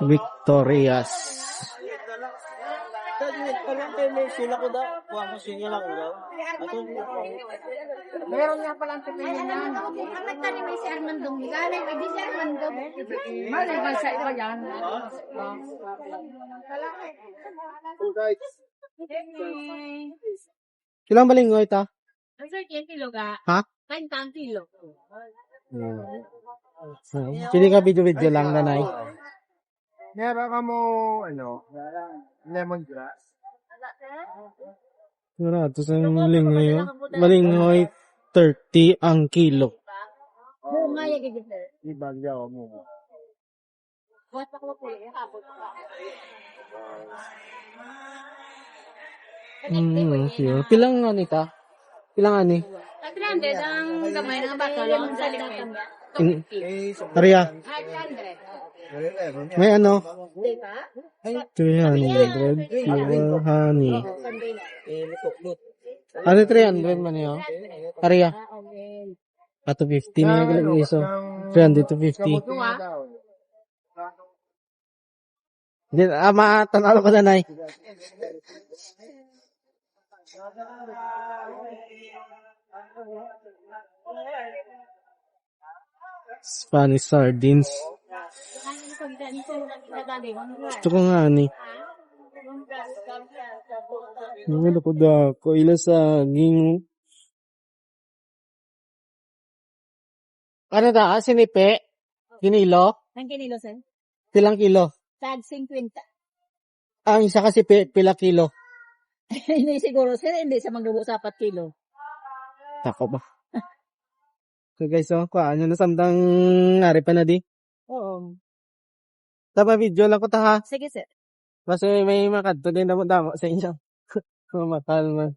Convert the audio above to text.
Victorias. Sila ko daw. Kuha ko sila ko daw. Meron nga pala ang tingin na. Ang nagtanim ay si Armando Galing, ay di si Armando. Maliban sa iba yan. Ilang balinghoy ta? Ang sir, 10 kilo ka? Ha? 10 kilo. Pili ka video-video lang, nanay. Meron ka mo, lemongrass. Wala, ito sa balinghoy. Balinghoy, 30 ang kilo. Bunga yung gigit sir. Ibagyaw mo. Buwas pa ko po yung kapot pa. Pilang ani ta? Pilang ani? At 300 ang gamay ng bato lang sa likod. Maria, 100. may ano? Diba? 300 pure honey. Ano 300 man yun? Maria, Okay. ato 50 may galang iso. 300 to 50. Hindi, matanalo ko na, nay. Spanish sardines. Gusto ko nga, ni. Ano ko dako, ila saging. Ano da, sinipe? Kinilo? Ang kinilo sir? Pilang kilo? Tag 50. Ang isa kasi pila kilo. Hindi siguro sir, hindi sa magdubo sa 4 kilo. Tako ba? So guys, ano na samtang nari pa na di? Oo. Tama video lang ko ta ha. Sige sir. Kasi may makadto din damo sa inyo. Matal man.